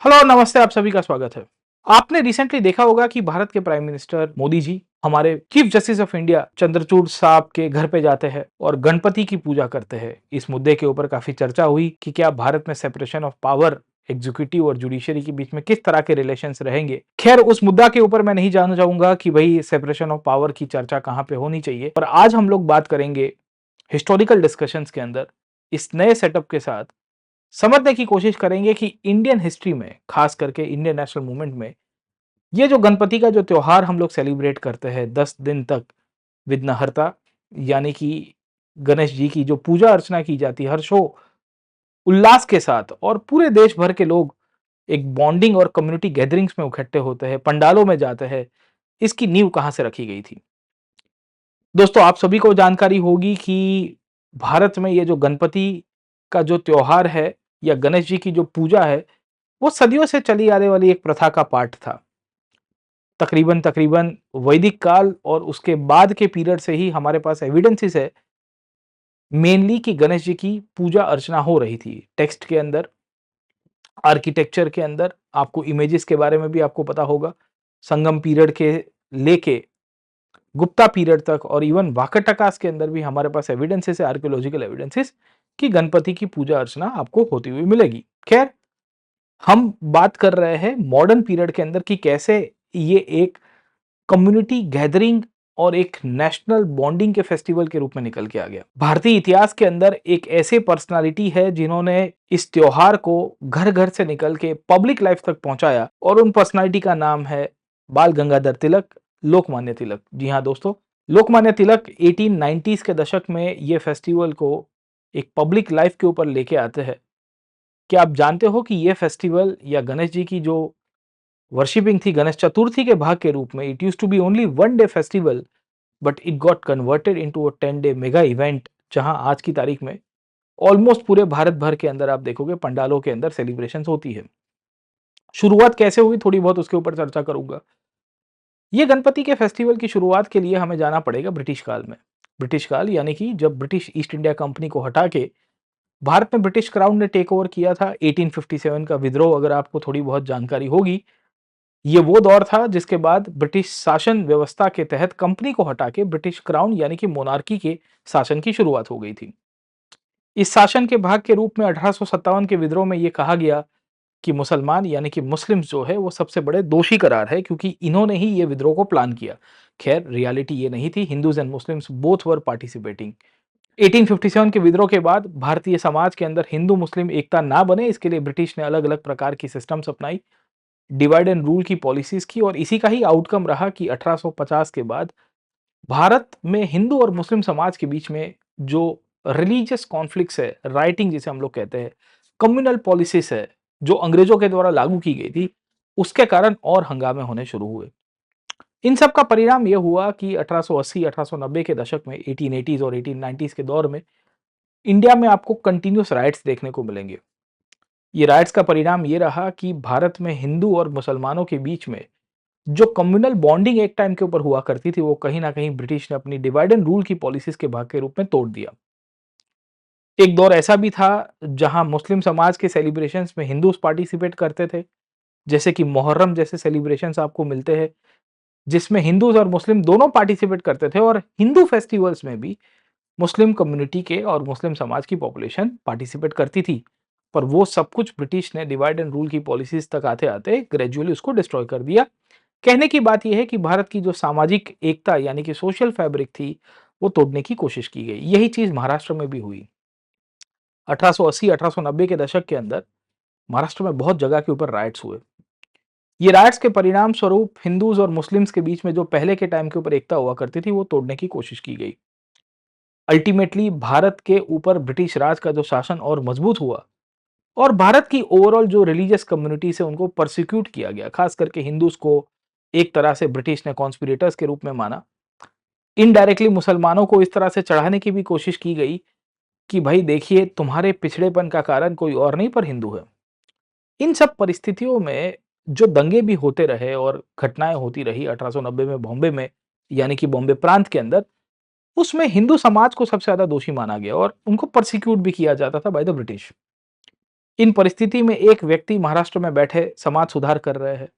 Hello, नमस्ते, आप सभी का स्वागत है। आपने रिसेंटली देखा होगा कि भारत के प्राइम मिनिस्टर मोदी जी हमारे chief justice of India Chandrachud साहब के घर पे जाते हैं और गणपति की पूजा करते हैं। इस मुद्दे के ऊपर काफी चर्चा हुई कि क्या भारत में सेपरेशन ऑफ पावर एग्जीक्यूटिव और जुडिशरी के बीच में किस तरह के रिलेशंस रहेंगे। खैर, उस मुद्दा के ऊपर मैं नहीं जानना चाहूंगा कि भाई सेपरेशन ऑफ पावर की चर्चा कहाँ पे होनी चाहिए, पर आज हम लोग बात करेंगे हिस्टोरिकल डिस्कशंस के अंदर इस नए सेटअप के साथ समझने की कोशिश करेंगे कि इंडियन हिस्ट्री में, खास करके इंडियन नेशनल मूवमेंट में, ये जो गणपति का जो त्योहार हम लोग सेलिब्रेट करते हैं 10 दिन तक विघ्नहर्ता, यानी कि गणेश जी की जो पूजा अर्चना की जाती है हर्षो उल्लास के साथ, और पूरे देश भर के लोग एक बॉन्डिंग और कम्युनिटी गैदरिंग्स में इकट्ठे होते हैं, पंडालों में जाते हैं। इसकी नींव कहां से रखी गई थी? दोस्तों, आप सभी को जानकारी होगी कि भारत में ये जो गणपति का जो त्योहार है या गणेश जी की जो पूजा है, वो सदियों से चली आने वाली एक प्रथा का पार्ट था। तकरीबन तकरीबन वैदिक काल और उसके बाद के पीरियड से ही हमारे पास एविडेंसेस है मेनली कि गणेश जी की पूजा अर्चना हो रही थी। टेक्स्ट के अंदर, आर्किटेक्चर के अंदर, आपको इमेजेस के बारे में भी आपको पता होगा। संगम पीरियड के लेके गुप्ता पीरियड तक और इवन वाकाटकास के अंदर भी हमारे पास एविडेंसेस है, आर्कियोलॉजिकल एविडेंसेस, कि गणपति की पूजा अर्चना आपको होती हुई मिलेगी। खैर, हम बात कर रहे हैं मॉडर्न पीरियड के अंदर कि कैसे ये एक कम्युनिटी गैदरिंग और एक नेशनल बॉन्डिंग के फेस्टिवल के रूप में निकल के आ गया। भारतीय इतिहास के अंदर एक ऐसे पर्सनालिटी है जिन्होंने इस त्योहार को घर घर से निकल के पब्लिक लाइफ तक पहुंचाया, और उन पर्सनालिटी का नाम है बाल गंगाधर तिलक, लोकमान्य तिलक। जी हाँ दोस्तों, लोकमान्य तिलक 1890s के दशक में ये फेस्टिवल को एक पब्लिक लाइफ के ऊपर लेके आते हैं। क्या आप जानते हो कि ये फेस्टिवल या गणेश जी की जो वर्शिपिंग थी गणेश चतुर्थी के भाग के रूप में, it used to be only one day festival, but it got converted into a 10 day mega event, जहां आज की तारीख में ऑलमोस्ट पूरे भारत भर के अंदर आप देखोगे पंडालों के अंदर सेलिब्रेशंस होती है। शुरुआत कैसे हुई, थोड़ी बहुत उसके ऊपर चर्चा करूंगा। ये गणपति के फेस्टिवल की शुरुआत के लिए हमें जाना पड़ेगा ब्रिटिश काल में। ब्रिटिश काल यानी कि जब ब्रिटिश ईस्ट इंडिया कंपनी को हटा के भारत में ब्रिटिश क्राउन ने टेक ओवर किया था। 1857 का विद्रोह, अगर आपको थोड़ी बहुत जानकारी होगी, ये वो दौर था जिसके बाद ब्रिटिश शासन व्यवस्था के तहत कंपनी को हटा के ब्रिटिश क्राउन यानी कि मोनार्की के शासन की शुरुआत हो गई थी। इस शासन के भाग के रूप में 1857 के विद्रोह में यह कहा गया कि मुसलमान यानी कि मुस्लिम्स जो है वो सबसे बड़े दोषी करार है, क्योंकि इन्होंने ही ये विद्रोह को प्लान किया। खैर, रियलिटी ये नहीं थी। Hindus and Muslims both were participating. 1857 के विद्रोह के बाद भारतीय समाज के अंदर हिंदू मुस्लिम एकता ना बने, इसके लिए ब्रिटिश ने अलग अलग प्रकार की सिस्टम्स अपनाई, डिवाइड एंड रूल की पॉलिसीज की, और इसी का ही आउटकम रहा कि 1850 के बाद भारत में हिंदू और मुस्लिम समाज के बीच में जो रिलीजियस कॉन्फ्लिक्ट्स है, राइटिंग जिसे हम लोग कहते हैं, कम्युनल पॉलिसीज है, जो अंग्रेजों के द्वारा लागू की गई थी, उसके कारण और हंगामे होने शुरू हुए। इन सब का परिणाम यह हुआ कि 1880 1890 के दशक में, 1880s और 1890s के दौर में, इंडिया में आपको कंटिन्यूस राइट्स देखने को मिलेंगे। ये राइट्स का परिणाम ये रहा कि भारत में हिंदू और मुसलमानों के बीच में जो कम्युनल बॉन्डिंग एक टाइम के ऊपर हुआ करती थी, वो कहीं ना कहीं ब्रिटिश ने अपनी डिवाइड एंड रूल की पॉलिसीज के भाग के रूप में तोड़ दिया। एक दौर ऐसा भी था जहां मुस्लिम समाज के सेलिब्रेशंस में हिंदूज पार्टिसिपेट करते थे, जैसे कि मोहर्रम जैसे सेलिब्रेशंस आपको मिलते हैं, जिसमें हिंदूज और मुस्लिम दोनों पार्टिसिपेट करते थे, और हिंदू फेस्टिवल्स में भी मुस्लिम कम्युनिटी के और मुस्लिम समाज की पॉपुलेशन पार्टिसिपेट करती थी। पर वो सब कुछ ब्रिटिश ने डिवाइड एंड रूल की पॉलिसीज तक आते आते ग्रेजुअली उसको डिस्ट्रॉय कर दिया। कहने की बात यह है कि भारत की जो सामाजिक एकता यानी कि सोशल फैब्रिक थी, वो तोड़ने की कोशिश की गई। यही चीज महाराष्ट्र में भी हुई। 1880 1890 के दशक के अंदर महाराष्ट्र में बहुत जगह के ऊपर राइट्स हुए। ये राइट्स के परिणाम स्वरूप हिंदूज और मुस्लिम्स के बीच में जो पहले के टाइम के ऊपर एकता हुआ करती थी, वो तोड़ने की कोशिश की गई। अल्टीमेटली भारत के ऊपर ब्रिटिश राज का जो शासन और मजबूत हुआ, और भारत की ओवरऑल जो रिलीजियस कम्युनिटी से उनको परसिक्यूट किया गया, खास करके हिंदूज को एक तरह से ब्रिटिश ने कॉन्स्पिरेटर्स के रूप में माना। इनडायरेक्टली मुसलमानों को इस तरह से चढ़ाने की भी कोशिश की गई कि भाई देखिए, तुम्हारे पिछड़ेपन का कारण कोई और नहीं पर हिंदू है। इन सब परिस्थितियों में जो दंगे भी होते रहे और घटनाएं होती रही 1890 में बॉम्बे में, यानी कि बॉम्बे प्रांत के अंदर, उसमें हिंदू समाज को सबसे ज्यादा दोषी माना गया और उनको परसिक्यूट भी किया जाता था बाय द ब्रिटिश। इन परिस्थिति में एक व्यक्ति महाराष्ट्र में बैठे समाज सुधार कर रहे हैं,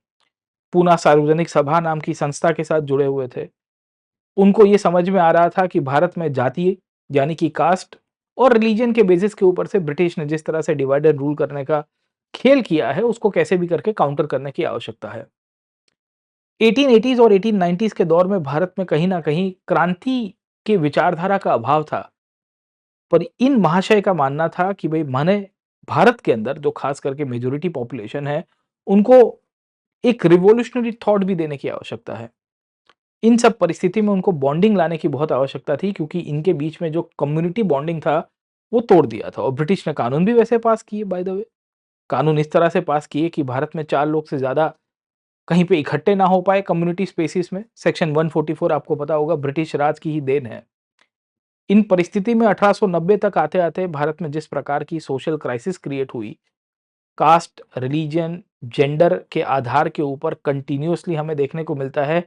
पूना सार्वजनिक सभा नाम की संस्था के साथ जुड़े हुए थे। उनको ये समझ में आ रहा था कि भारत में जातीय यानी कि कास्ट और रिलीजन के बेसिस के ऊपर से ब्रिटिश ने जिस तरह से डिवाइड एंड रूल करने का खेल किया है, उसको कैसे भी करके काउंटर करने की आवश्यकता है। 1880s और 1890s के दौर में भारत में कहीं न कहीं क्रांति के विचारधारा का अभाव था। पर इन महाशय का मानना था कि भई माने भारत के अंदर जो खास करके मेजॉरिटी पॉपुलेशन है, उनको एक रिवॉल्यूशनरी थॉट भी देने की आवश्यकता है। इन सब परिस्थिति में उनको बॉन्डिंग लाने की बहुत आवश्यकता थी क्योंकि इनके बीच में जो कम्युनिटी बॉन्डिंग था, वो तोड़ दिया था और ब्रिटिश ने कानून भी वैसे पास किए बाय द वे। कानून इस तरह से पास किए कि भारत में 4 लोग से ज़्यादा कहीं पे इकट्ठे ना हो पाए कम्युनिटी स्पेसिस में। सेक्शन 144 आपको पता होगा ब्रिटिश राज की ही देन है। इन परिस्थिति में 1890 तक आते-आते भारत में जिस प्रकार की सोशल क्राइसिस क्रिएट हुई, कास्ट, रिलीजन, जेंडर के आधार के ऊपर कंटिन्यूअसली हमें देखने को मिलता है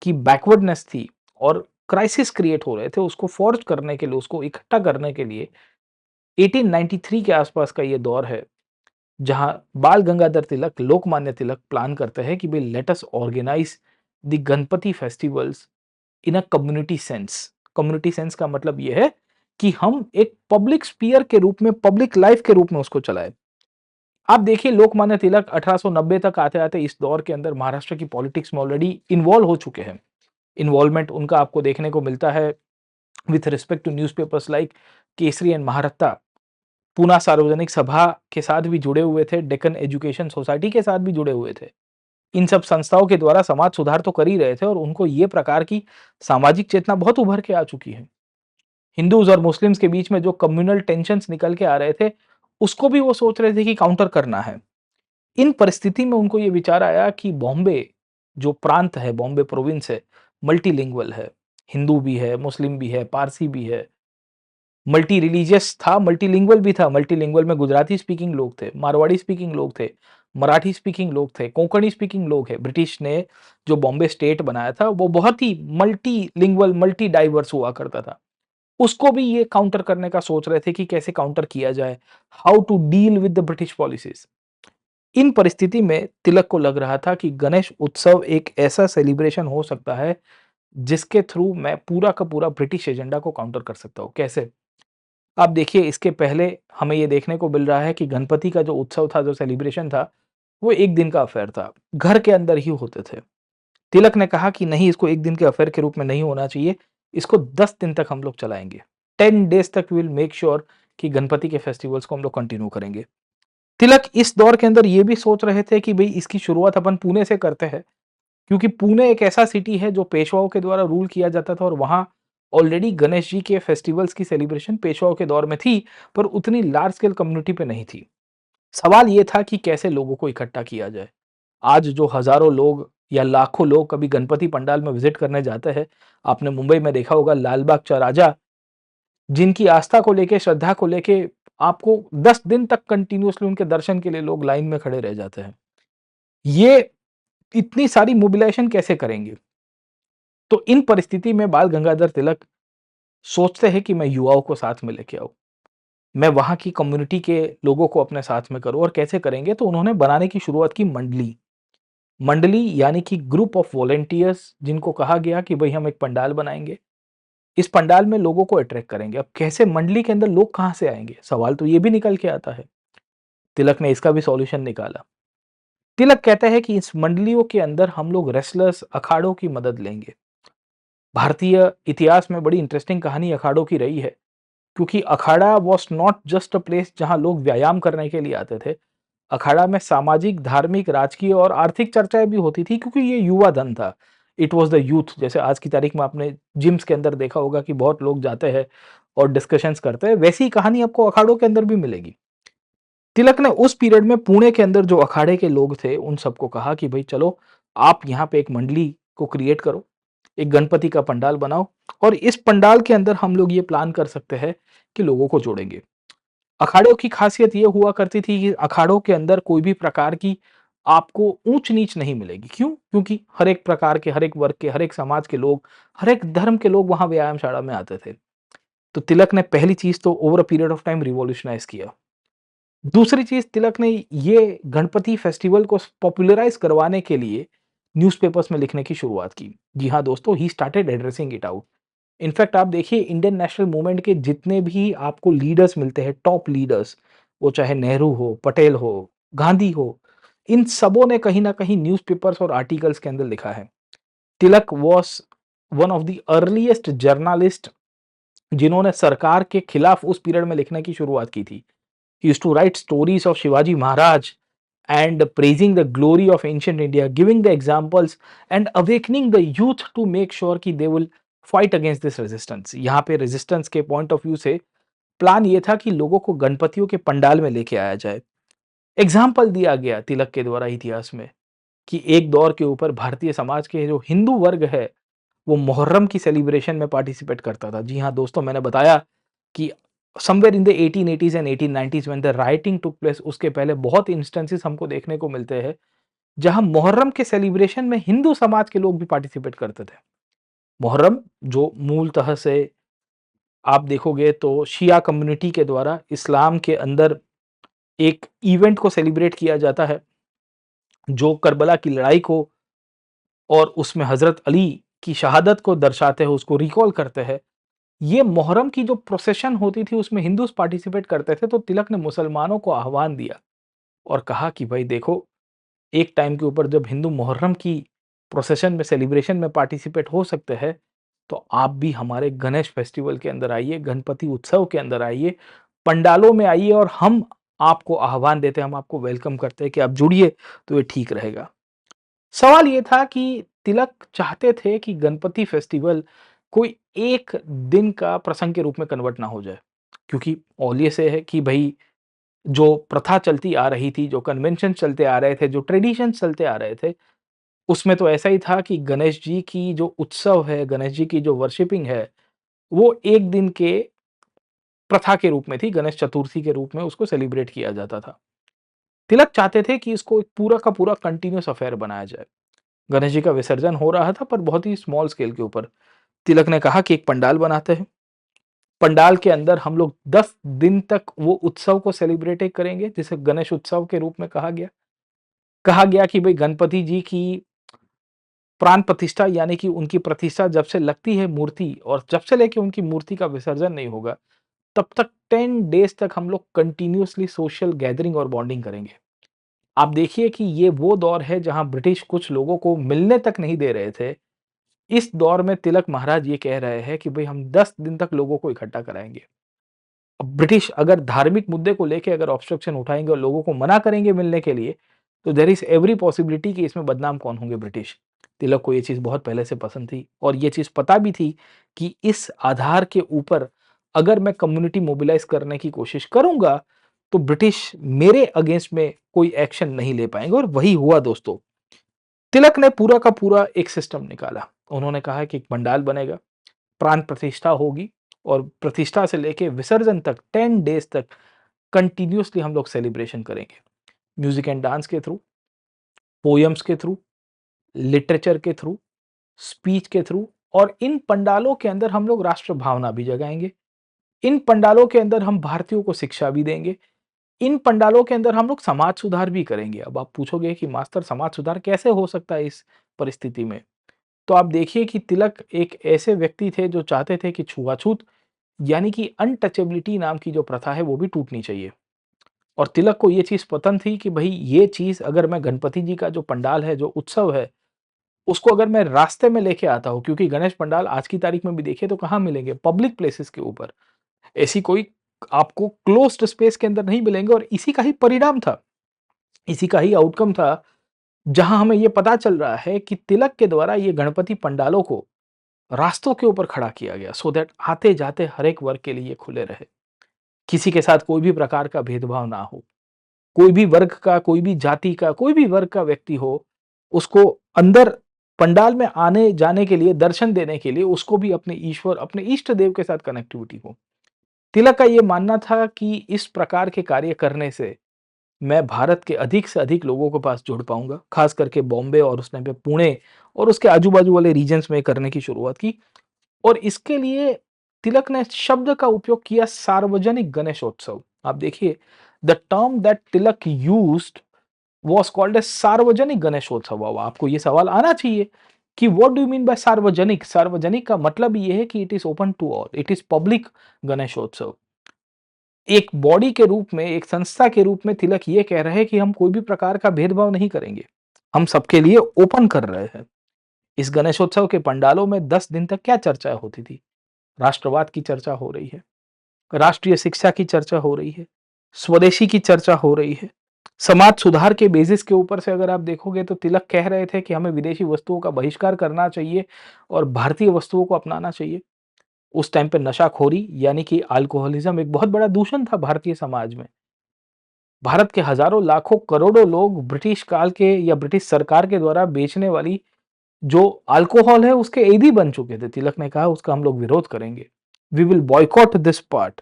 कि बैकवर्डनेस थी और क्राइसिस क्रिएट हो रहे थे। उसको फोर्ज करने के लिए, उसको इकट्ठा करने के लिए 1893 के आसपास का ये दौर है, जहां बाल गंगाधर तिलक, लोकमान्य तिलक प्लान करते हैं कि भाई let us organise the Ganpati festivals in a community sense. Community sense का मतलब ये है कि हम एक पब्लिक स्पीयर के रूप में, पब्लिक लाइफ के रूप में उसको चलाएं। आप देखिए लोकमान्य तिलक 1890 तक आते-आते इस दौर के अंदर महाराष्ट्र की पॉलिटिक्स में ऑलरेडी इन्वॉल्व हो चुके हैं। इन्वॉल्वमेंट उनका आपको देखने को मिलता है with respect to newspapers like Kesari and Mahratta. Poona Sarvajanik Sabha के साथ भी जुड़े हुए थे, डेक्कन एजुकेशन सोसाइटी के साथ भी जुड़े हुए थे। इन सब संस्थाओं के द्वारा समाज सुधार तो कर ही रहे थे और उनको ये प्रकार की सामाजिक चेतना बहुत उभर के आ चुकी है। हिंदूज़ और मुस्लिम्स के बीच में जो कम्युनल टेंशन्स निकल के आ रहे थे, उसको भी वो सोच रहे थे कि काउंटर करना है। इन परिस्थिति में उनको ये विचार आया कि बॉम्बे जो प्रांत है, बॉम्बे प्रोविंस है, मल्टीलिंगुअल है। हिंदू भी है, मुस्लिम भी है, पारसी भी है, मल्टी रिलीजियस था, मल्टीलिंगुअल भी था। मल्टीलिंगुअल में गुजराती स्पीकिंग लोग थे, मारवाड़ी स्पीकिंग लोग थे, मराठी स्पीकिंग लोग थे, कोंकणी स्पीकिंग लोग हैं। ब्रिटिश ने जो बॉम्बे स्टेट बनाया था, वो बहुत ही मल्टीलिंगुअल, मल्टी डाइवर्स हुआ करता था। उसको भी ये काउंटर करने का सोच रहे थे कि कैसे काउंटर किया जाए, how to deal with the British policies. इन परिस्थिति में तिलक को लग रहा था कि गणेश उत्सव एक ऐसा सेलिब्रेशन हो सकता है, जिसके थ्रू मैं पूरा का पूरा ब्रिटिश एजेंडा को काउंटर कर सकता हूँ। कैसे? आप देखिए इसके पहले हमें ये देखने को मिल रहा है कि गणपति का जो उत्सव था, जो सेलिब्रेशन था, वो 1 दिन का अफ़ेयर था। घर के अंदर ही होते थे। तिलक ने कहा कि नहीं, इसको 1 दिन के अफ़ेयर के रूप में नहीं होना चाहिए, इसको 10 दिन तक हम लोग चलाएँगे। 10 डेज़ तक वी विल मेक श्योर कि गणपति के फेस्टिवल्स को हम लोग कंटिन्यू करेंगे। तिलक इस दौर के अंदर ये भी सोच रहे थे कि भई इसकी शुरुआत अपन पुणे से करते हैं, क्योंकि पुणे एक ऐसा सिटी है जो पेशवाओं के द्वारा रूल किया जाता था और वहाँ ऑलरेडी गणेश जी के फेस्टिवल्स की सेलिब्रेशन पेशवाओं के दौर में थी, पर उतनी लार्ज स्केल कम्युनिटी पे नहीं थी। सवाल ये था कि कैसे लोगों को इकट्ठा किया जाए। आज जो हज़ारों लोग या लाखों लोग कभी गणपति पंडाल में विज़िट करने जाते हैं, आपने मुंबई में देखा होगा लाल बाग चौराहा, जिनकी आस्था को लेके, श्रद्धा को लेके आपको 10 दिन तक कंटिन्यूअसली उनके दर्शन के लिए लोग लाइन में खड़े रह जाते हैं। ये इतनी सारी मोबिलाइजेशन कैसे करेंगे? तो इन परिस्थिति में बाल गंगाधर तिलक सोचते हैं कि मैं युवाओं को साथ में लेके आऊँ। मैं वहाँ की कम्युनिटी के लोगों को अपने साथ में करूँ और कैसे करेंगे? तो उन्होंने बनाने की शुरुआत की मंडली। मंडली यानी कि ग्रुप ऑफ वॉलंटियर्स, जिनको कहा गया कि भई हम एक पंडाल बनाएँगे। इस पंडाल में लोगों को अट्रैक्ट करेंगे। अब कैसे मंडली के अंदर लोग कहाँ से आएँगे? सवाल तो ये भी निकल के आता है। तिलक ने इसका भी सॉल्यूशन निकाला। तिलक कहते हैं कि इस मंडलियों के अंदर हम लोग रेसलर्स, अखाड़ों की मदद लेंगे। भारतीय इतिहास में बड़ी इंटरेस्टिंग कहानी अखाड़ों की रही है, क्योंकि akhara was not just a place जहाँ लोग व्यायाम करने के लिए आते थे। अखाड़ा में सामाजिक, धार्मिक, राजकीय और आर्थिक चर्चाएँ भी होती थी, क्योंकि ये युवा धन था। It was the youth. जैसे आज की तारीख में आपने जिम्स के अंदर देखा होगा कि बहुत लोग जाते हैं और डिस्कशंस करते हैं, वैसी ही कहानी आपको अखाड़ों के अंदर भी मिलेगी। तिलक ने उस पीरियड में पुणे के अंदर जो अखाड़े के लोग थे, उन सबको कहा कि भई चलो, आप यहाँ पे एक मंडली को क्रिएट करो, एक गणपति का पंडाल बनाओ और इस पंडाल के अंदर हम लोग ये प्लान कर सकते हैं कि लोगों को जोड़ेंगे। अखाड़ों की खासियत ये हुआ करती थी कि अखाड़ों के अंदर कोई भी प्रकार की आपको ऊंच-नीच नहीं मिलेगी। क्यों? क्योंकि हर एक प्रकार के, हर एक वर्ग के, हर एक समाज के लोग, हर एक धर्म के लोग वहाँ व्यायामशाला में आते थे। तो तिलक ने पहली चीज़ तो over a period of time revolutionize किया। दूसरी चीज़, तिलक ने ये गणपति फेस्टिवल को पॉपुलराइज़ करवाने के लिए न्यूज़पेपर्स में लिखने की शुरुआत की। जी हाँ दोस्तों, he started addressing it out. In fact आप देखिए, इंडियन नेशनल मूवमेंट के जितने भी आपको लीडर्स मिलते हैं, टॉप लीडर्स, वो चाहे नेहरू हो, पटेल हो, गांधी हो, इन सबों ने कहीं न कहीं न्यूज़पेपर्स और आर्टिकल्स के अंदर लिखा है। Tilak was one of the earliest journalist जिन्होंने सरकार के खिलाफ उस पीरियड में लिखने की शुरुआत की थी। He used to write stories of Shivaji Maharaj and praising the glory of ancient India, giving the examples and awakening the youth to make sure कि they will fight against this resistance। यहाँ पे resistance के point of view से plan ये था कि लोगों को गणपतियों के पंडाल में लेके आया जाए। एग्जाम्पल दिया गया तिलक के द्वारा इतिहास में कि एक दौर के ऊपर भारतीय समाज के जो हिंदू वर्ग है, वो मुहर्रम की सेलिब्रेशन में पार्टिसिपेट करता था। जी हाँ दोस्तों, मैंने बताया कि somewhere in the 1880s and 1890s when the writing took place, उसके पहले बहुत इंस्टेंसेस हमको देखने को मिलते हैं जहां मुहर्रम के सेलिब्रेशन में हिंदू समाज के लोग भी पार्टिसिपेट करते थे। मुहर्रम जो मूलतः से आप देखोगे तो शिया कम्युनिटी के द्वारा इस्लाम के अंदर एक इवेंट को सेलिब्रेट किया जाता है, जो करबला की लड़ाई को और उसमें हजरत अली की शहादत को दर्शाते हैं, उसको रिकॉल करते हैं। ये मुहर्रम की जो प्रोसेशन होती थी उसमें हिंदूज पार्टिसिपेट करते थे, तो तिलक ने मुसलमानों को आह्वान दिया और कहा कि भाई देखो, एक टाइम के ऊपर जब हिंदू मुहर्रम की प्रोसेशन में सेलिब्रेशन में पार्टिसिपेट हो सकते हैं, तो आप भी हमारे गणेश फेस्टिवल के अंदर आइए, गणपति उत्सव के अंदर आइए, पंडालों में आइए और हम आपको आह्वान देते हैं, हम आपको वेलकम करते हैं कि आप जुड़िए, तो ये ठीक रहेगा। सवाल ये था कि तिलक चाहते थे कि गणपति फेस्टिवल कोई एक दिन का प्रसंग के रूप में कन्वर्ट ना हो जाए, क्योंकि औलिये से है कि भई जो प्रथा चलती आ रही थी, जो कन्वेंशन चलते आ रहे थे, जो ट्रेडिशंस चलते आ रहे थे, उसमें तो ऐसा ही था कि गणेश जी की जो उत्सव है, गणेश जी की जो वर्शिपिंग है, वो एक दिन के प्रथा के रूप में थी, गणेश चतुर्थी के रूप में उसको सेलिब्रेट किया जाता था। तिलक चाहते थे कि इसको एक पूरा का पूरा कंटिन्यूअस अफेयर बनाया जाए। गणेश जी का विसर्जन हो रहा था पर बहुत ही स्मॉल स्केल के ऊपर। तिलक ने कहा कि एक पंडाल बनाते हैं। पंडाल के अंदर हम लोग 10 दिन तक वो उत्सव को सेलिब्रेट करेंगे, जिसे गणेश उत्सव के रूप में कहा गया। कहा गया कि भई गणपति जी की प्राण प्रतिष्ठा यानी कि उनकी प्रतिष्ठा जब से लगती है मूर्ति और जब से लेके उनकी मूर्ति का विसर्जन नहीं होगा, तब तक 10 डेज़ तक हम लोग कंटिन्यूअसली सोशल गैदरिंग और बॉन्डिंग करेंगे। आप देखिए कि ये वो दौर है जहाँ ब्रिटिश कुछ लोगों को मिलने तक नहीं दे रहे थे। इस दौर में तिलक महाराज ये कह रहे हैं कि भई हम 10 दिन तक लोगों को इकट्ठा कराएँगे। अब ब्रिटिश अगर धार्मिक मुद्दे को लेके अगर ऑब्स्ट्रक्शन उठाएँगे और लोगों को मना करेंगे मिलने के लिए, तो देयर इज़ एवरी पॉसिबिलिटी कि इसमें बदनाम कौन होंगे? ब्रिटिश। तिलक को ये चीज़ बहुत पहले से पसंद थी और ये चीज़ पता भी थी कि इस आधार के ऊपर अगर मैं कम्युनिटी मोबिलाइज़ करने की कोशिश करूँगा, तो ब्रिटिश मेरे अगेंस्ट में कोई एक्शन नहीं ले पाएँगे और वही हुआ दोस्तों। तिलक ने पूरा का पूरा एक सिस्टम निकाला। उन्होंने कहा कि एक पंडाल बनेगा, प्राण प्रतिष्ठा होगी और प्रतिष्ठा से लेके विसर्जन तक 10 डेज़ तक कंटिन्यूअसली हम लोग सेलिब्रेशन करेंगे। म्यूज़िक एंड डांस के थ्रू, पोएम्स के थ्रू, लिटरेचर के थ्रू, स्पीच के थ्रू और इन पंडालों के अंदर हम लोग राष्ट्र भावना भी जगाएँगे। इन पंडालों के अंदर हम भारतीयों को शिक्षा भी देंगे। इन पंडालों के अंदर हम लोग समाज सुधार भी करेंगे। अब आप पूछोगे कि मास्टर समाज सुधार कैसे हो सकता है इस परिस्थिति में? तो आप देखिए कि तिलक एक ऐसे व्यक्ति थे जो चाहते थे कि छुआछूत यानी कि अनटचेबिलिटी नाम की जो प्रथा है वो भी टूटनी चाहिए। और तिलक को ये चीज़ पसंद थी कि भई ये चीज़ अगर मैं गणपति जी का जो पंडाल है, जो उत्सव है, उसको अगर मैं रास्ते में लेके आता हूँ, क्योंकि गणेश पंडाल आज की तारीख में भी देखिए तो कहाँ मिलेंगे? पब्लिक प्लेसेस के ऊपर। ऐसी कोई आपको क्लोज़्ड स्पेस के अंदर नहीं मिलेंगे और इसी का ही परिणाम था, इसी का ही आउटकम था, जहाँ हमें ये पता चल रहा है कि तिलक के द्वारा ये गणपति पंडालों को रास्तों के ऊपर खड़ा किया गया सो दैट आते-जाते हर एक वर्ग के लिए खुले रहे। किसी के साथ कोई भी प्रकार का भेदभाव ना हो। कोई भी वर्ग का, कोई भी जाति का, कोई भी वर्ग का व्यक्ति हो, उसको अंदर पंडाल में आने-जाने के लिए, दर्शन देने के लिए उसको भी अपने ईश्वर, अपने इष्ट देव के साथ कनेक्टिविटी हो। तिलक का ये मानना था कि इस प्रकार के कार्य करने से मैं भारत के अधिक से अधिक लोगों के पास जुड़ पाऊँगा, खास करके बॉम्बे और उसने पे पुणे और उसके आजू-बाजू वाले रीजन्स में करने की शुरुआत की। और इसके लिए तिलक ने शब्द का उपयोग किया सार्वजनिक गणेशोत्सव। आप देखिए the term that Tilak used was called as Sarvajanik Ganeshotsav. अब आपको ये सवाल आना चाहिए कि what do you mean by Sarvajanik? Sarvajanik का मतलब ये है कि it is open to all, it is public Ganeshotsav. एक बॉडी के रूप में, एक संस्था के रूप में तिलक ये कह रहे हैं कि हम कोई भी प्रकार का भेदभाव नहीं करेंगे, हम सबके लिए ओपन कर रहे हैं। इस गणेशोत्सव के पंडालों में 10 दिन तक क्या चर्चा होती थी? राष्ट्रवाद की चर्चा हो रही है, राष्ट्रीय शिक्षा की चर्चा हो रही है, स्वदेशी की चर्चा हो रही है। समाज सुधार के बेसिस के ऊपर से अगर आप देखोगे तो तिलक कह रहे थे कि हमें विदेशी वस्तुओं का बहिष्कार करना चाहिए और भारतीय वस्तुओं को अपनाना चाहिए। उस टाइम पे नशाखोरी यानी कि अल्कोहलिज्म एक बहुत बड़ा दूषण था भारतीय समाज में। भारत के हजारों, लाखों, करोड़ों लोग ब्रिटिश काल के या ब्रिटिश सरकार के द्वारा बेचने वाली जो अल्कोहल है उसके ऐदी बन चुके थे। तिलक ने कहा उसका हम लोग विरोध करेंगे। We will boycott this part.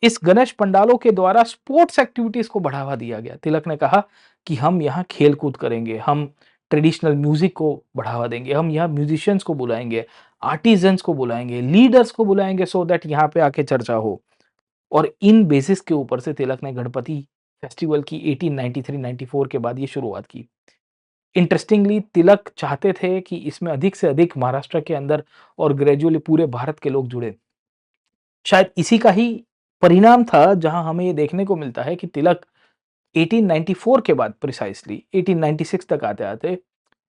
इस गणेश पंडालों के द्वारा स्पोर्ट्स एक्टिविटीज को बढ़ावा दिया गया। तिलक ने कहा कि हम यहाँ खेल कूद करेंगे, हम ट्रेडिशनल म्यूजिक को बढ़ावा देंगे, हम यहाँ म्यूजिशियंस को बुलाएंगे, आर्टिजन्स को बुलाएंगे, लीडर्स को बुलाएंगे, सो दैट यहाँ पे आके चर्चा हो। और इन बेसिस के ऊपर से तिलक ने गणपति फेस्टिवल की 1893-94 के बाद ये शुरुआत की। इंटरेस्टिंगली तिलक चाहते थे कि इसमें अधिक से अधिक महाराष्ट्र के अंदर और ग्रेजुअली पूरे भारत के लोग जुड़े। शायद इसी का ही परिणाम था जहां हमें ये देखने को मिलता है कि तिलक 1894 के बाद प्रिसाइसली 1896 तक आते-आते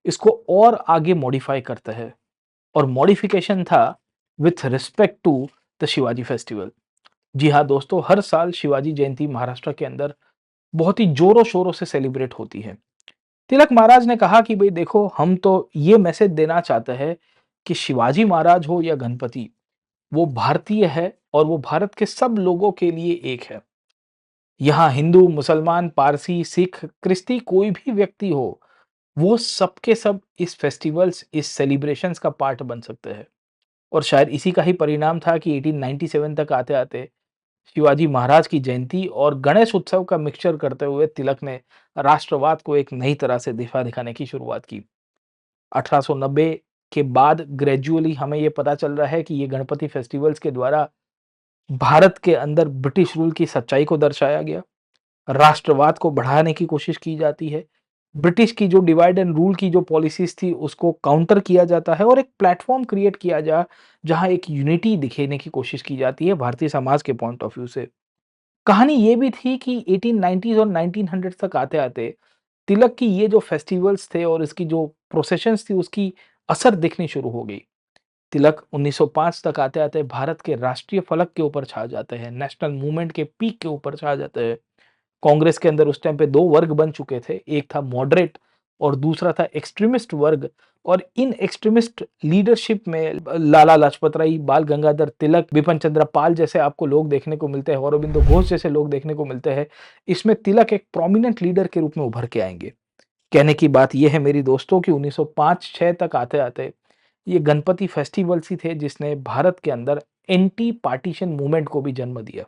इसको और आगे मॉडिफाई करते हैं और मॉडिफिकेशन था with respect to the Shivaji festival. जी हाँ दोस्तों, हर साल शिवाजी जयंती महाराष्ट्र के अंदर बहुत ही जोरों-शोरों से सेलिब्रेट होती है। तिलक महाराज ने कहा कि भई देखो, हम तो ये मैसेज देना चाहते हैं कि शिवाजी महाराज हो या गणपति, वो भारतीय है और वो भारत के सब लोगों के लिए एक है। यहाँ हिंदू, मुसलमान, पारसी, सिख, क्रिस्ती कोई भी व्यक्ति हो, वो सब के सब इस फेस्टिवल्स, इस सेलिब्रेशंस का पार्ट बन सकते हैं। और शायद इसी का ही परिणाम था कि 1897 तक आते-आते शिवाजी महाराज की जयंती और गणेश उत्सव का मिक्सचर करते हुए तिलक ने राष्ट्रवाद को एक नई तरह से दिशा दिखाने की शुरुआत की। 1890 के बाद ग्रेजुअली हमें ये पता चल रहा है कि ये गणपति फेस्टिवल्स के द्वारा भारत के अंदर ब्रिटिश रूल की सच्चाई को दर्शाया गया। राष्ट्रवाद को बढ़ाने की कोशिश की जाती है। ब्रिटिश की जो डिवाइड एंड रूल की जो पॉलिसीज़ थी उसको काउंटर किया जाता है और एक प्लेटफ़ॉर्म क्रिएट किया जहाँ एक यूनिटी दिखाने की कोशिश की जाती है भारतीय समाज के पॉइंट ऑफ व्यू से। कहानी ये भी थी कि 1890s और 1900 तक आते-आते तिलक की ये जो फेस्टिवल्स थे और इसकी जो प्रोसेशंस थी उसकी असर दिखनी शुरू हो गई। तिलक 1905 तक आते-आते भारत के राष्ट्रीय फलक के ऊपर छा जाते हैं, नेशनल मूवमेंट के पीक के ऊपर छा जाते हैं। कांग्रेस के अंदर उस टाइम पे 2 वर्ग बन चुके थे, एक था मॉडरेट और दूसरा था एक्सट्रीमिस्ट वर्ग। और इन एक्सट्रीमिस्ट लीडरशिप में लाला लाजपत राय, बाल गंगाधर तिलक, बिपिन चंद्र पाल जैसे आपको लोग देखने को मिलते हैं, औरोबिंदो घोष जैसे लोग देखने को मिलते हैं। इसमें तिलक एक प्रोमिनेंट लीडर के रूप में उभर के आएँगे। कहने की बात ये है मेरी दोस्तों कि 1905-6 तक आते-आते ये गणपति फेस्टिवल्स ही थे जिसने भारत के अंदर एंटी पार्टीशन मूवमेंट को भी जन्म दिया।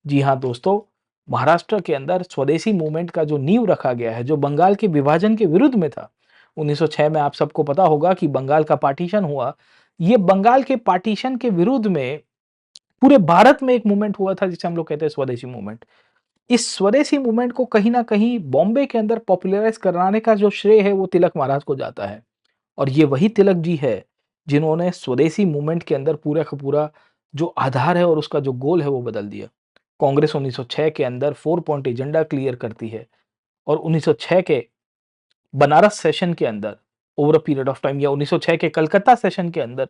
जी हाँ दोस्तों, महाराष्ट्र के अंदर स्वदेशी मूवमेंट का जो नींव रखा गया है, जो बंगाल के विभाजन के विरुद्ध में था। 1906 में आप सबको पता होगा कि बंगाल का पार्टीशन हुआ। ये बंगाल के पार्टीशन के विरुद्ध में पूरे भारत में एक मूवमेंट हुआ था जिसे हम लोग कहते हैं स्वदेशी मूवमेंट। इस स्वदेशी मूवमेंट को कहीं न कहीं बॉम्बे के अंदर पॉपुलराइज़ कराने का जो श्रेय है वो तिलक महाराज को जाता है। और ये वही तिलक जी है, जिन्होंने स्वदेशी मूवमेंट के अंदर पूरा का पूरा जो आधार है और उसका जो गोल है वो बदल दिया। कांग्रेस 1906 के अंदर 4 पॉइंट एजेंडा क्लियर करती है और 1906 के बनारस सेशन के अंदर over a period of time या 1906 के कलकत्ता सेशन के अंदर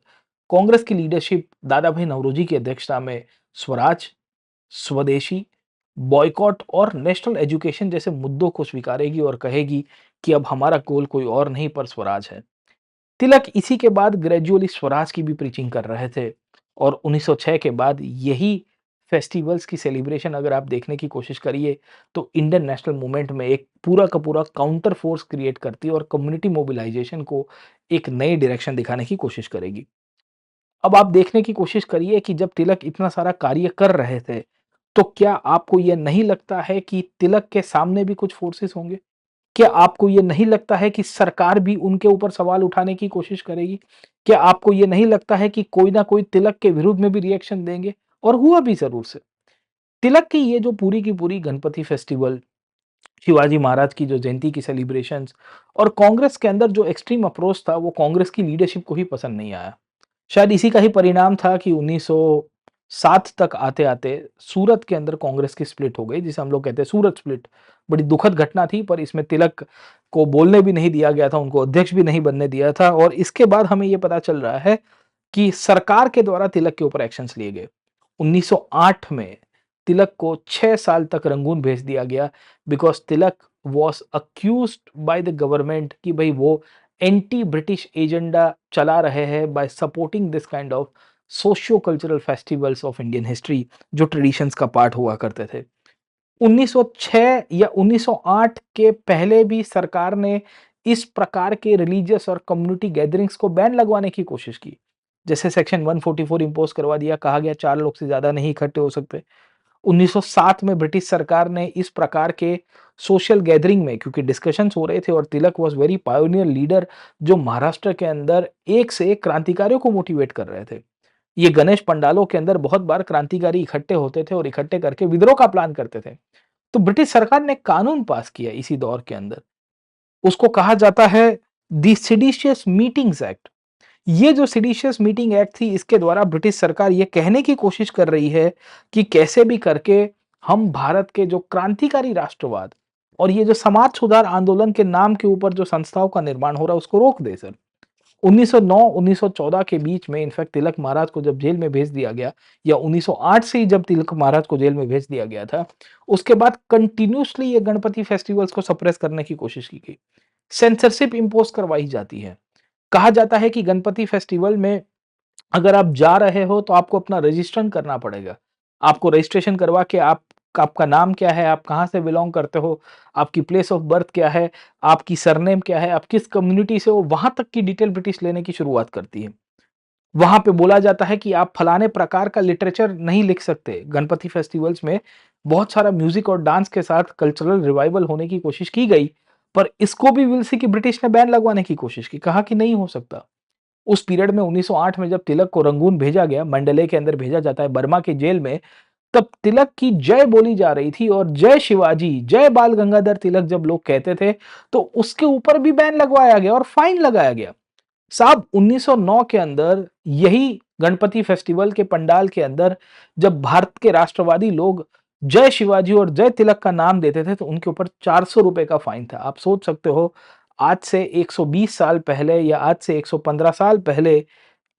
कांग्रेस की लीडरशिप दादा भाई नौरोजी की अध्यक्षता में स्वराज, स्वदेशी, बॉयकॉट और नेशनल एजुकेशन जैसे मुद्दों को स्वीकारेगी और कहेगी कि अब हमारा गोल कोई और नहीं पर स्वराज है। तिलक इसी के बाद ग्रेजुअली स्वराज की भी प्रीचिंग कर रहे थे और 1906 के बाद यही फेस्टिवल्स की सेलिब्रेशन अगर आप देखने की कोशिश करिए तो इंडियन नेशनल मूवमेंट में एक पूरा का पूरा काउंटर फोर्स क्रिएट करती है और कम्युनिटी मोबिलाइजेशन को एक नई डायरेक्शन दिखाने की कोशिश करेगी। अब आप देखने की कोशिश करिए कि जब तिलक इतना सारा कार्य कर रहे थे, तो क्या आपको ये नहीं लगता है कि तिलक के सामने भी कुछ फोर्सेस होंगे? क्या आपको ये नहीं लगता है कि सरकार भी उनके ऊपर सवाल उठाने की कोशिश करेगी? क्या आपको ये नहीं लगता है कि कोई ना कोई तिलक के विरुद्ध में भी रिएक्शन देंगे? और हुआ भी ज़रूर से। तिलक की ये जो पूरी की पूरी गणपति फेस्टिवल, शिवाजी महाराज की जो जयंती की सेलिब्रेशंस और कांग्रेस के अंदर जो एक्सट्रीम अप्रोच था, वो कांग्रेस की लीडरशिप को ही पसंद नहीं आया। शायद इसी का ही परिणाम था कि 1907 तक आते-आते सूरत के अंदर कांग्रेस की स्प्लिट हो गई, जिसे हम लोग कहते हैं सूरत स्प्लिट। बड़ी दुखद घटना थी, पर इसमें तिलक को बोलने भी नहीं दिया गया था, उनको अध्यक्ष भी नहीं बनने दिया था और इसके बाद हमें ये पता चल रहा है कि सरकार के द्वारा तिलक के ऊपर एक्शंस लिए गए। 1908 में तिलक को 6 साल तक रंगून भेज दिया गया because Tilak was accused by the government कि भई वो एंटी ब्रिटिश एजेंडा चला रहे हैं bye supporting this kind of socio cultural festivals of Indian history, जो ट्रेडिशंस का पार्ट हुआ करते थे। 1906 या 1908 के पहले भी सरकार ने इस प्रकार के रिलीजियस और कम्युनिटी गैदरिंग्स को बैन लगवाने की कोशिश की। जैसे सेक्शन 144 इम्पोज़ करवा दिया, कहा गया 4 लोग से ज़्यादा नहीं इकट्ठे हो सकते। 1907 में ब्रिटिश सरकार ने इस प्रकार के सोशल गैदरिंग में, क्योंकि डिस्कशंस हो रहे थे और तिलक वाज़ वेरी पायोनियर लीडर जो महाराष्ट्र के अंदर एक से एक क्रांतिकारियों को मोटिवेट कर रहे थे। ये गणेश पंडालों के अंदर बहुत बार क्रांतिकारी इकट्ठे होते थे और इकट्ठे करके विद्रोह का प्लान करते थे। तो ब्रिटिश सरकार ने कानून पास किया इसी दौर के अंदर। उसको कहा जाता है द सेडिशियस मीटिंग्स एक्ट। ये जो सेडिशियस मीटिंग एक्ट थी, इसके द्वारा ब्रिटिश सरकार ये कहने की कोशिश कर रही है कि कैसे भी करके हम भारत के जो क्रांतिकारी राष्ट्रवाद और ये जो समाज सुधार आंदोलन के नाम के ऊपर जो संस्थाओं का निर्माण हो रहा है, उसको रोक दें सर। 1909-1914 के बीच में इनफैक्ट तिलक महाराज को जब जेल में भेज दिया गया, या 1908 से ही जब तिलक महाराज को जेल में भेज दिया गया था, उसके बाद कंटिन्यूअसली ये गणपति फेस्टिवल्स को सप्रेस करने की कोशिश की गई। सेंसरशिप इम्पोज करवाई जाती है। कहा जाता है कि गणपति फेस्टिवल में अगर आप जा रहे हो तो आपको अपना रजिस्ट्रेशन करना पड़ेगा। आपको रजिस्ट्रेशन करवा के आपका नाम क्या है, आप कहाँ से बिलॉन्ग करते हो, आपकी प्लेस ऑफ बर्थ क्या है, आपकी सरनेम क्या है, आप किस कम्युनिटी से हो, वहाँ तक की डिटेल ब्रिटिश लेने की शुरुआत करती है। वहाँ पे बोला जाता है कि आप फलाने प्रकार का लिटरेचर नहीं लिख सकते। गणपति फेस्टिवल्स में बहुत सारा म्यूज़िक और डांस के साथ कल्चरल रिवाइवल होने की कोशिश की गई, पर इसको भी विल सी कि ब्रिटिश ने बैन लगवाने की कोशिश की, कहा कि नहीं हो सकता। उस पीरियड में 1908 में जब तिलक को रंगून भेजा गया, मंडले के अंदर भेजा जाता है बर्मा की जेल में, तब तिलक की जय बोली जा रही थी और जय शिवाजी, जय बाल गंगाधर तिलक जब लोग कहते थे, तो उसके ऊपर भी बैन लगवाया गया और फाइन लगाया गया। साहब 1909 के अंदर यही गणपति फेस्टिवल के पंडाल के अंदर जब भारत के राष्ट्रवादी लोग जय शिवाजी और जय तिलक का नाम देते थे, तो उनके ऊपर 400 रुपए का फाइन था। आप सोच सकते हो, आज से 120 साल पहले या आज से 115 साल पहले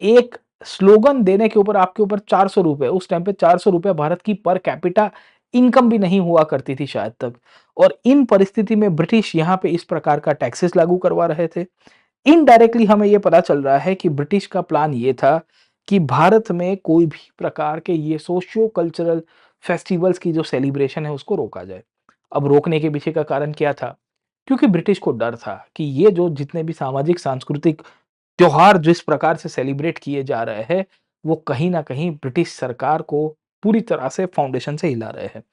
एक स्लोगन देने के ऊपर आपके ऊपर 400 रुपए, उस टाइम पे 400 रुपए भारत की पर कैपिटा इनकम भी नहीं हुआ करती थी शायद तक। और इन परिस्थिति में ब्रिटिश यहाँ पे इस प्रकार का टैक्सेस लागू करवा रहे थे। इनडायरेक्टली हमें ये पता चल रहा है कि ब्रिटिश का प्लान ये था कि भारत में कोई भी प्रकार के ये सोशियो कल्चरल फेस्टिवल्स की जो सेलिब्रेशन है, उसको रोका जाए। अब रोकने के पीछे का कारण क्या था? क्योंकि ब्रिटिश को डर था कि ये जो जितने भी सामाजिक सांस्कृतिक त्योहार जिस प्रकार से सेलिब्रेट किए जा रहे हैं, वो कहीं न कहीं ब्रिटिश सरकार को पूरी तरह से फाउंडेशन से हिला रहे हैं।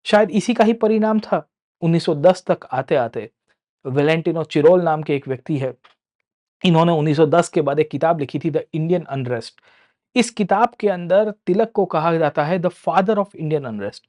शायद इसी का ही परिणाम था। 1910 तक आते-आते वैलेंटिनो चिरोल नाम के एक व्यक्ति है, इन्होंने 1910 के बाद एक किताब लिखी थी द इंडियन अनरेस्ट। इस किताब के अंदर तिलक को कहा जाता है the father of Indian unrest.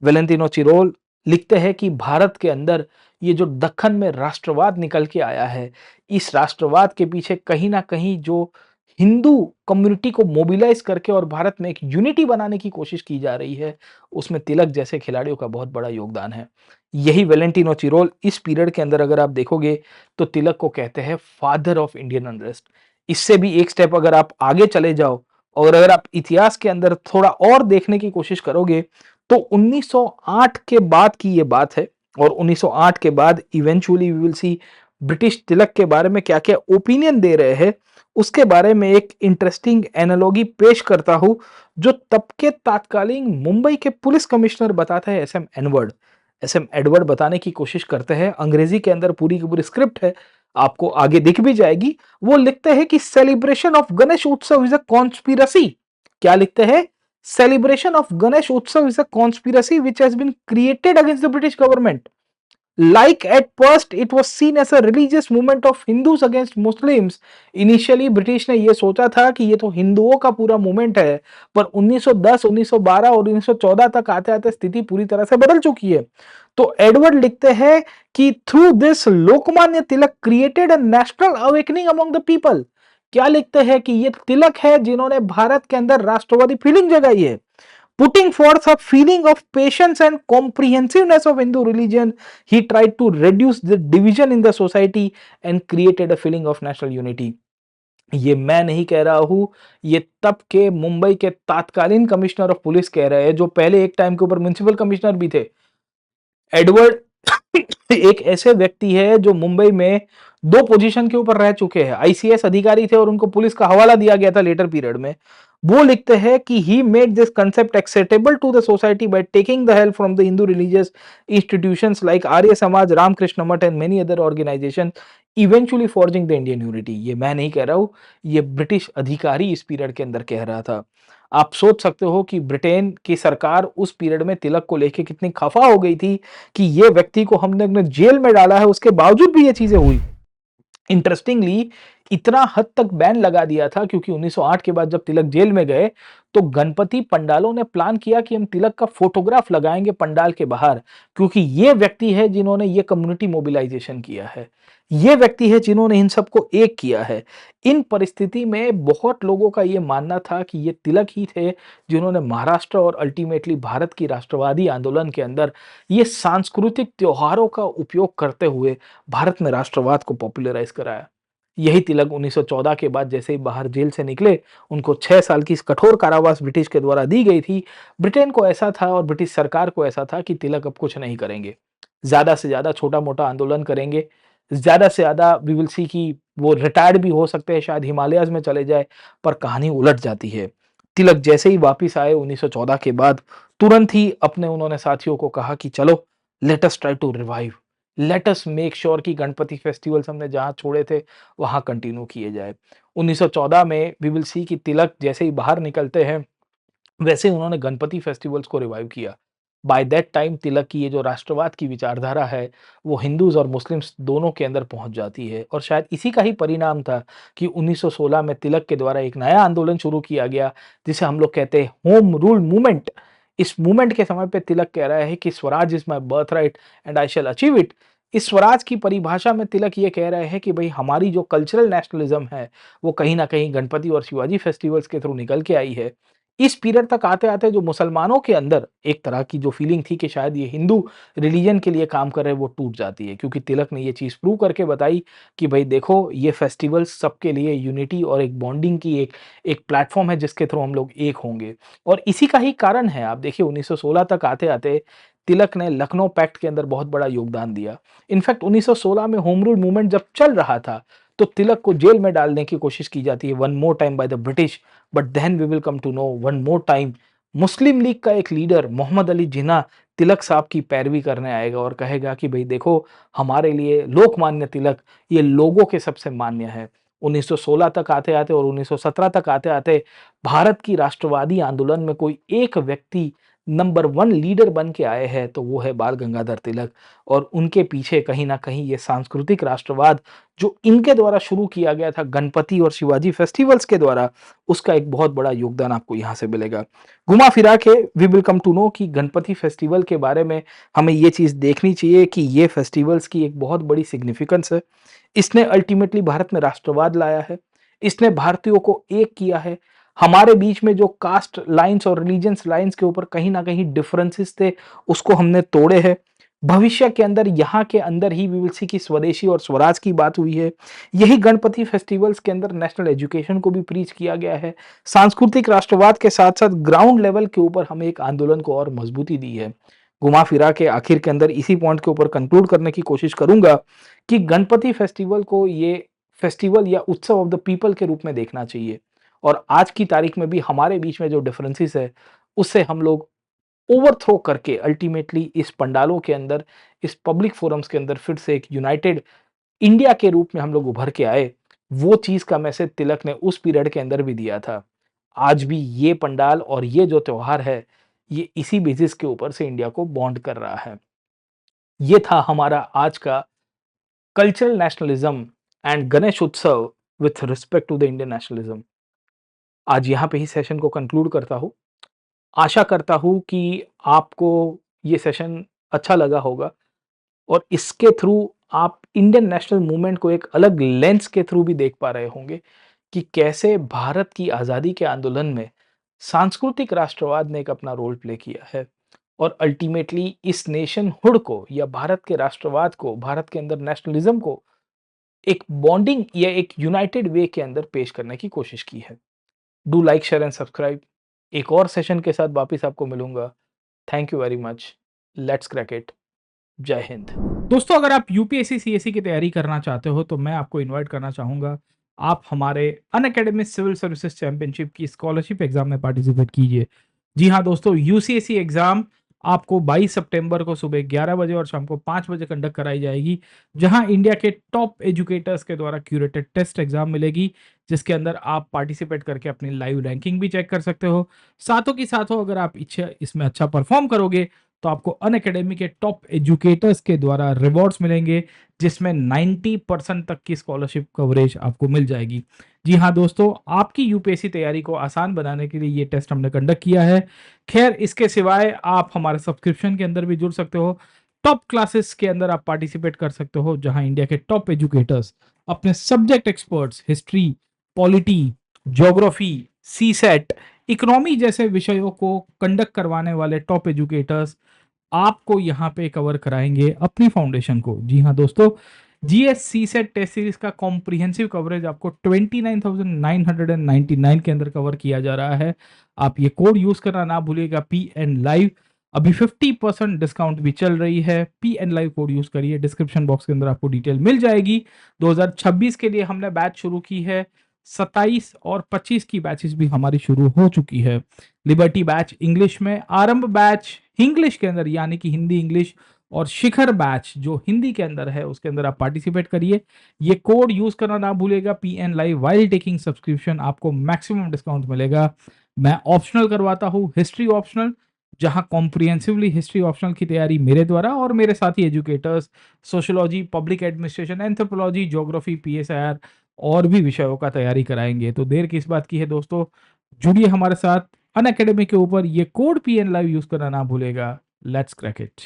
Valentino Chirol लिखते हैं कि भारत के अंदर ये जो दक्कन में राष्ट्रवाद निकल के आया है, इस राष्ट्रवाद के पीछे कहीं न कहीं जो हिंदू कम्युनिटी को मोबिलाइज़ करके और भारत में एक यूनिटी बनाने की कोशिश की जा रही है, उसमें तिलक जैसे खिलाड़ियों का बहुत बड़ा योगदान है। यही वैलेंटिनो चिरोल इस पीरियड के अंदर अगर आप देखोगे, तो तिलक को कहते हैं फादर ऑफ इंडियन अनरेस्ट। इससे भी एक स्टेप अगर आप आगे चले जाओ और अगर आप इतिहास के अंदर थोड़ा और देखने की कोशिश करोगे, तो 1908 के बाद की ये बात है और 1908 के बाद eventually we will see British Tilak के बारे में क्या-क्या ओपिनियन दे रहे हैं, उसके बारे में एक इंटरेस्टिंग एनालॉजी पेश करता हूँ, जो तब के तत्कालीन मुंबई के पुलिस कमिश्नर बताता है एसएम एडवर्ड। एसएम एडवर्ड बताने की कोशिश करते हैं, अंग्रेजी के अंदर पूरी की पूरी स्क्रिप्ट है, आपको आगे दिख भी जाएगी। वो लिखते हैं कि celebration of Ganesh Utsav is a conspiracy. क्या लिखते हैं? Celebration of Ganesh Utsav is a conspiracy which has been created against the British government. Like at first it was seen as a religious movement of Hindus against Muslims. Initially British ने ये सोचा था कि ये तो हिंदुओं का पूरा मूवमेंट है, पर 1910, 1912 और 1914 तक आते-आते स्थिति पूरी तरह से बदल चुकी है। तो एडवर्ड लिखते हैं कि through this Lokmanya Tilak created a national awakening among the people. क्या लिखते हैं कि ये तिलक है जिन्होंने भारत के अंदर राष्ट्रवादी फीलिंग जगाई है। Putting forth a feeling of patience and comprehensiveness of Hindu religion, he tried to reduce the division in the society and created a feeling of national unity. ये मैं नहीं कह रहा हूं, ये तब के मुंबई के तात्कालीन कमिश्नर ऑफ पुलिस कह रहे हैं, जो पहले एक टाइम के ऊपर म्युनिसिपल कमिश्नर भी थे। एडवर्ड एक ऐसे व्यक्ति है जो मुंबई में दो पोजीशन के ऊपर रह चुके हैं, आईसीएस अधिकारी थे और उनको पुलिस का हवाला दिया गया था लेटर पीरियड में। वो लिखते हैं कि he made this concept acceptable to the society by taking the help from the Hindu religious institutions like Arya Samaj, Ramakrishna Math and many other organization, eventually forging the Indian unity. ये मैं नहीं कह रहा हूं, ये ब्रिटिश अधिकारी इस पीरियड के अंदर कह रहा था। आप सोच सकते हो कि ब्रिटेन की सरकार उस पीरियड में तिलक को लेके कितनी खफा हो गई थी कि ये व्यक्ति को हमने जेल में डाला है, उसके बावजूद भी ये चीजें हुई। इंटरेस्टिंगली इतना हद तक बैन लगा दिया था क्योंकि 1908 के बाद जब तिलक जेल में गए तो गणपति पंडालों ने प्लान किया कि हम तिलक का फोटोग्राफ लगाएंगे पंडाल के बाहर, क्योंकि ये व्यक्ति है जिन्होंने ये कम्युनिटी मोबिलाइजेशन किया है, ये व्यक्ति है जिन्होंने इन सबको एक किया है। इन परिस्थिति में बहुत लोगों का ये मानना था कि ये तिलक ही थे जिन्होंने महाराष्ट्र और अल्टीमेटली भारत की राष्ट्रवादी आंदोलन के अंदर ये सांस्कृतिक त्योहारों का उपयोग करते हुए भारत में राष्ट्रवाद को पॉपुलराइज कराया। यही तिलक 1914 के बाद जैसे ही बाहर जेल से निकले, उनको 6 साल की कठोर कारावास ब्रिटिश के द्वारा दी गई थी। ब्रिटेन को ऐसा था और ब्रिटिश सरकार को ऐसा था कि तिलक अब कुछ नहीं करेंगे। ज़्यादा से ज़्यादा छोटा-मोटा आंदोलन करेंगे। ज़्यादा से ज़्यादा वी विल सी कि वो रिटायर्ड भी हो सकते हैं, शायद हिमालयाज़ में चले जाएँ, पर कहानी उलट जाती है। तिलक जैसे ही वापिस आए 1914 के बाद, तुरंत ही अपने उन्होंने साथियों को कहा कि चलो let us try to revive, let us make sure कि गणपति फेस्टिवल्स हमने जहाँ छोड़े थे, वहाँ कंटिन्यू किए जाए। 1914 में वी विल सी कि तिलक जैसे ही बाहर निकलते हैं, वैसे ही उन्होंने गणपति फेस्टिवल्स को रिवाइव किया। बाय दैट टाइम तिलक की ये जो राष्ट्रवाद की विचारधारा है, वो हिंदूज़ और मुस्लिम्स दोनों के अंदर पहुँच जाती है और शायद इसी का ही परिणाम था कि 1916 में तिलक के द्वारा एक नया आंदोलन शुरू किया गया, जिसे हम लोग कहते हैं होम रूल मूवमेंट। इस मूवमेंट के समय पे तिलक कह रहा है कि Swaraj is my birthright and I shall achieve it. इस स्वराज की परिभाषा में तिलक ये कह रहे हैं कि भई हमारी जो कल्चरल नेशनलिज़्म है, वो कहीं न कहीं गणपति और शिवाजी फेस्टिवल्स के थ्रू निकल के आई है। इस पीरियड तक आते-आते जो मुसलमानों के अंदर एक तरह की जो फीलिंग थी कि शायद ये हिंदू रिलीजन के लिए काम कर रहे हैं, वो टूट जाती है, क्योंकि तिलक ने ये चीज़ प्रूव करके बताई कि भई देखो ये फेस्टिवल्स सबके लिए यूनिटी और एक बॉन्डिंग की एक एक प्लेटफ़ॉर्म है जिसके थ्रू हम लोग एक होंगे। और इसी का ही कारण है, आप देखिए 1916 तक आते-आते तिलक ने लखनऊ पैक्ट के अंदर बहुत बड़ा योगदान दिया। इनफैक्ट 1916 में होम रूल मूवमेंट जब चल रहा था, तो तिलक को जेल में डालने की कोशिश की जाती है one more time by the British. But then we will come to know one more time, Muslim League का एक लीडर मोहम्मद अली जिन्ना तिलक साहब की पैरवी करने आएगा और कहेगा कि भाई देखो हमारे लिए लोकमान्य तिलक ये लोगों के सबसे मान्य है। 1916 तक आते आते और 1917 तक आते आते भारत की राष्ट्रवादी आंदोलन में कोई एक व्यक्ति नंबर वन लीडर बन के आए हैं, तो वो है बाल गंगाधर तिलक। और उनके पीछे कहीं ना कहीं ये सांस्कृतिक राष्ट्रवाद जो इनके द्वारा शुरू किया गया था गणपति और शिवाजी फेस्टिवल्स के द्वारा, उसका एक बहुत बड़ा योगदान आपको यहाँ से मिलेगा। घुमा फिरा के we will come to know कि गणपति फेस्टिवल के बारे में हमें ये चीज़ देखनी चाहिए कि ये फेस्टिवल्स की एक बहुत बड़ी सिग्निफिकेंस है। इसने अल्टीमेटली भारत में राष्ट्रवाद लाया है। इसने भारतीयों को एक किया है। हमारे बीच में जो कास्ट लाइन्स और रिलीजियंस लाइन्स के ऊपर कहीं न कहीं डिफरेंसेस थे, उसको हमने तोड़े हैं। भविष्य के अंदर यहाँ के अंदर ही वी विल सी कि स्वदेशी और स्वराज की बात हुई है। यही गणपति फेस्टिवल्स के अंदर नेशनल एजुकेशन को भी प्रीच किया गया है। सांस्कृतिक राष्ट्रवाद के साथ-साथ ग्राउंड लेवल के ऊपर हमें एक आंदोलन को और मजबूती दी है। घुमा फिरा के आखिर के अंदर इसी पॉइंट के ऊपर कंक्लूड करने की कोशिश करूँगा कि गणपति फेस्टिवल को ये फेस्टिवल या उत्सव ऑफ द पीपल के रूप में देखना चाहिए। और आज की तारीख में भी हमारे बीच में जो डिफरेंसेस है, उससे हम लोग ओवरथ्रो करके अल्टीमेटली इस पंडालों के अंदर, इस पब्लिक फोरम्स के अंदर फिर से एक यूनाइटेड इंडिया के रूप में हम लोग उभर के आए। वो चीज़ का मैसेज तिलक ने उस पीरियड के अंदर भी दिया था। आज भी ये पंडाल और ये जो त्योहार है, ये इसी बेसिस के ऊपर से इंडिया को बॉन्ड कर रहा है। ये था हमारा आज का cultural nationalism and Ganesh Utsav with respect to the Indian nationalism. आज यहाँ पे ही सेशन को कंक्लूड करता हूँ। आशा करता हूँ कि आपको ये सेशन अच्छा लगा होगा और इसके थ्रू आप इंडियन नेशनल मूवमेंट को एक अलग लेंस के थ्रू भी देख पा रहे होंगे कि कैसे भारत की आज़ादी के आंदोलन में सांस्कृतिक राष्ट्रवाद ने एक अपना रोल प्ले किया है और अल्टीमेटली इस नेशनहुड को या भारत के राष्ट्रवाद को, भारत के अंदर नेशनलिज्म को एक बॉन्डिंग या एक यूनाइटेड वे के अंदर पेश करने की कोशिश की है। Do like, share and subscribe. एक और सेशन के साथ वापस आपको मिलूंगा। Thank you very much. Let's crack it. जय हिंद। दोस्तों, अगर आप यूपीएससी सीएससी की तैयारी करना चाहते हो तो मैं आपको इनवाइट करना चाहूंगा, आप हमारे अनअकैडमी सिविल सर्विसेज चैंपियनशिप की स्कॉलरशिप एग्जाम में पार्टिसिपेट कीजिए। जी हाँ दोस्तों, यूसीएससी एग्जाम आपको 22 सितंबर को सुबह 11 बजे और शाम को 5 बजे कंडक्ट कराई जाएगी, जहां इंडिया के टॉप एजुकेटर्स के द्वारा क्यूरेटेड टेस्ट एग्जाम मिलेगी, जिसके अंदर आप पार्टिसिपेट करके अपनी लाइव रैंकिंग भी चेक कर सकते हो। साथों की साथों अगर आप इच्छा इसमें अच्छा परफॉर्म करोगे तो आपको अनअकैडमी के टॉप एजुकेटर्स के द्वारा रिवॉर्ड्स मिलेंगे, जिसमें 90% तक की स्कॉलरशिप कवरेज आपको मिल जाएगी। जी हाँ दोस्तों, आपकी यूपीएससी तैयारी को आसान बनाने के लिए ये टेस्ट हमने कंडक्ट किया है। खैर, इसके सिवाय आप हमारे सब्सक्रिप्शन के अंदर भी जुड़ सकते हो। टॉप क्लासेस के अंदर आप पार्टिसिपेट कर सकते हो, जहां इंडिया के टॉप एजुकेटर्स अपने subject experts, history, polity, geography, CSAT, economy जैसे विषयों को कंडक्ट करवाने वाले टॉप एजुकेटर्स आपको यहाँ पे कवर कराएंगे अपनी फाउंडेशन को। जी हाँ दोस्तों, जीएस सी सेट टेस्ट सीरीज का कॉम्प्रिहेंसिव कवरेज आपको 29,999 के अंदर कवर किया जा रहा है। आप ये कोड यूज करना ना भूलिएगा, पी एन लाइव। अभी 50% डिस्काउंट भी चल रही है। P N live code use करिए, डिस्क्रिप्शन बॉक्स के अंदर आपको डिटेल मिल जाएगी। 2026 के लिए हमने बैच शुरू की है। 27 और 25 की बैचेस भी हमारी शुरू हो चुकी है। लिबर्टी बैच इंग्लिश में, आरंभ बैच इंग्लिश के अंदर यानी कि हिंदी इंग्लिश, और शिखर बैच जो हिंदी के अंदर है उसके अंदर आप पार्टिसिपेट करिए। ये कोड यूज करना ना भूलेगा, P N live. While taking subscription आपको मैक्सिमम डिस्काउंट मिलेगा। मैं ऑप्शनल करवाता हूँ, हिस्ट्री ऑप्शनल, जहां कॉम्प्रिहेंसिवली हिस्ट्री ऑप्शनल की तैयारी मेरे द्वारा और मेरे साथी educators sociology, public administration, anthropology, geography, PSIR और भी विषयों का तैयारी कराएंगे। तो देर किस बात की है दोस्तों, जुड़िए हमारे साथ। अनअकैडमी के ऊपर ये कोड पीएन लाइव यूज करना ना भूलेगा। Let's crack it.